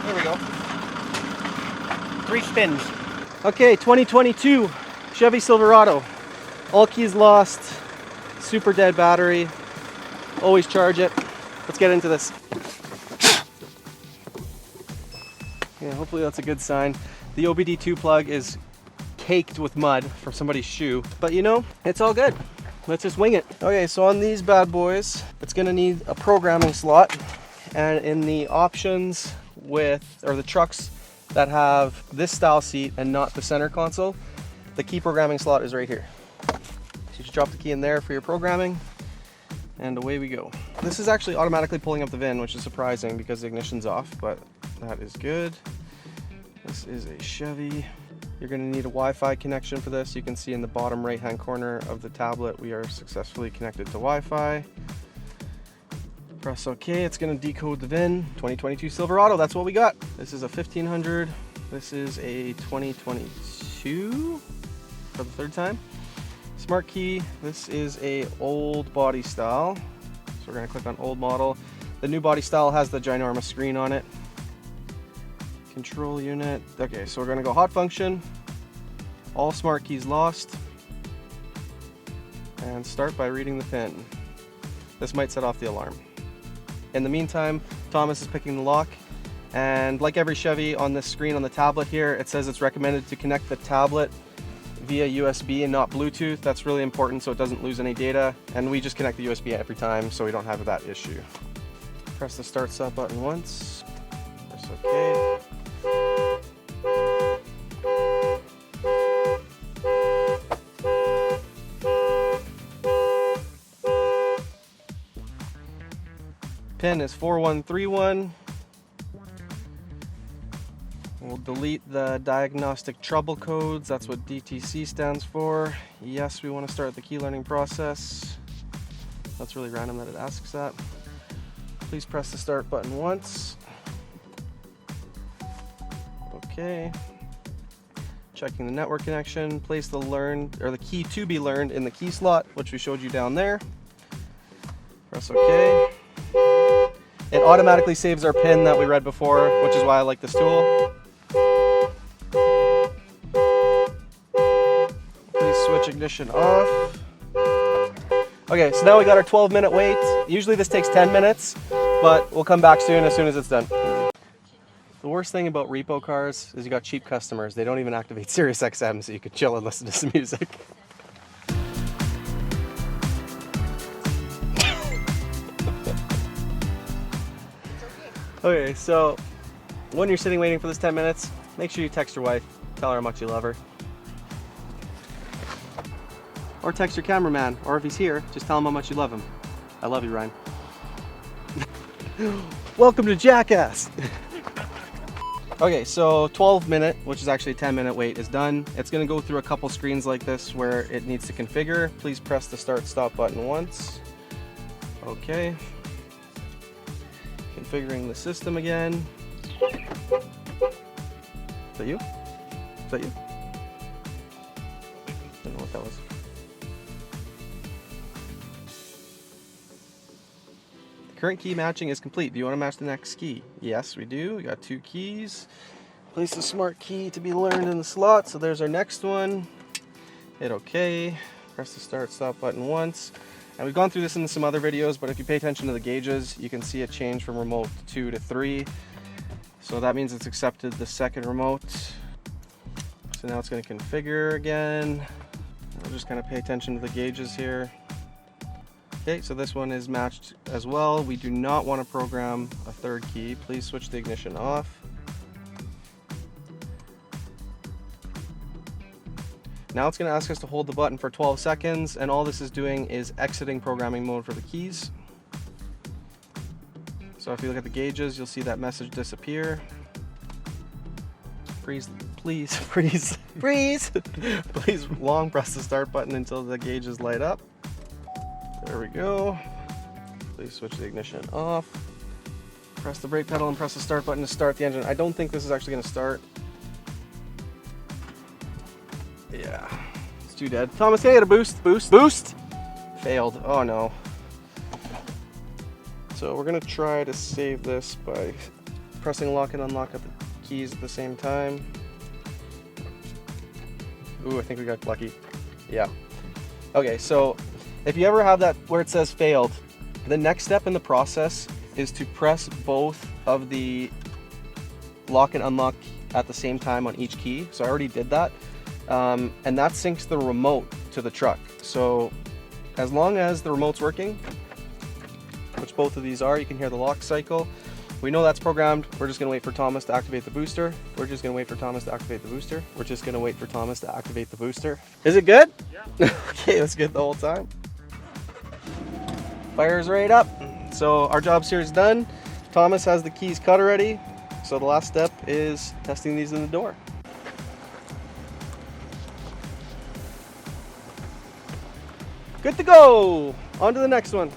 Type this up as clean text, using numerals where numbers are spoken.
There we go. 3 spins. Okay, 2022 Chevy Silverado. All keys lost. Super dead battery. Always charge it. Let's get into this. Yeah, hopefully that's a good sign. The OBD2 plug is caked with mud from somebody's shoe, but you know, it's all good. Let's just wing it. Okay, so on these bad boys, it's gonna need a programming slot, and in the options or the trucks that have this style seat and not the center console, the key programming slot is right here. So you just drop the key in there for your programming, and away we go. This is actually automatically pulling up the VIN, which is surprising because the ignition's off, but that is good. This is a Chevy. You're going to need a Wi-Fi connection for this. You can see in the bottom right-hand corner of the tablet, we are successfully connected to Wi-Fi. Press OK. It's going to decode the VIN. 2022 Silverado. That's what we got. This is a 1500. This is a 2022 for the third time. Smart key. This is a old body style. So we're going to click on old model. The new body style has the ginormous screen on it. Control unit. Okay, so we're going to go hot function. All smart keys lost. And start by reading the pin. This might set off the alarm. In the meantime, Thomas is picking the lock. And like every Chevy, on this screen on the tablet here, it says it's recommended to connect the tablet via USB and not Bluetooth. That's really important so it doesn't lose any data. And we just connect the USB every time so we don't have that issue. Press the start stop button once. Press OK. Pin is 4131. We'll delete the diagnostic trouble codes. That's what DTC stands for. Yes, we want to start the key learning process. That's really random that it asks that. Please press the start button once. Okay. Checking the network connection. Place the key to be learned in the key slot, which we showed you down there. Press OK. It automatically saves our pin that we read before, which is why I like this tool. Please switch ignition off. Okay, so now we got our 12-minute wait. Usually this takes 10 minutes, but we'll come back soon as it's done. The worst thing about repo cars is you got cheap customers. They don't even activate Sirius XM, so you can chill and listen to some music. Okay, so when you're sitting waiting for this 10 minutes, make sure you text your wife, tell her how much you love her. Or text your cameraman, or if he's here, just tell him how much you love him. I love you, Ryan. Welcome to Jackass! Okay, so 12-minute, which is actually a 10-minute wait, is done. It's going to go through a couple screens like this where it needs to configure. Please press the start-stop button once. Okay. Configuring the system again. Is that you? Is that you? I don't know what that was. Current key matching is complete. Do you want to match the next key? Yes, we do. We got 2 keys. Place the smart key to be learned in the slot. So there's our next one. Hit OK. Press the start stop button once. And we've gone through this in some other videos, but if you pay attention to the gauges, you can see it change from remote 2 to 3. So that means it's accepted the second remote. So now it's going to configure again. We'll just kind of pay attention to the gauges here. Okay, so this one is matched as well. We do not want to program a third key. Please switch the ignition off. Now it's going to ask us to hold the button for 12 seconds, and all this is doing is exiting programming mode for the keys. So if you look at the gauges, you'll see that message disappear. Please long press the start button until the gauges light up. There we go. Please switch the ignition off. Press the brake pedal and press the start button to start the engine. I don't think this is actually going to start. Yeah, it's too dead. Thomas, can I get a boost? Boost! Failed. Oh no. So we're gonna try to save this by pressing lock and unlock at the keys at the same time. Ooh, I think we got lucky. Yeah. Okay, so if you ever have that where it says failed, the next step in the process is to press both of the lock and unlock at the same time on each key. So I already did that. And that syncs the remote to the truck. So as long as the remote's working, which both of these are, you can hear the lock cycle. We know that's programmed. We're just gonna wait for Thomas to activate the booster. We're just gonna wait for Thomas to activate the booster. We're just gonna wait for Thomas to activate the booster. Is it good? Yeah. Okay, that's good the whole time. Fire's right up. So our job's here is done. Thomas has the keys cut already. So the last step is testing these in the door. Good to go. On to the next one.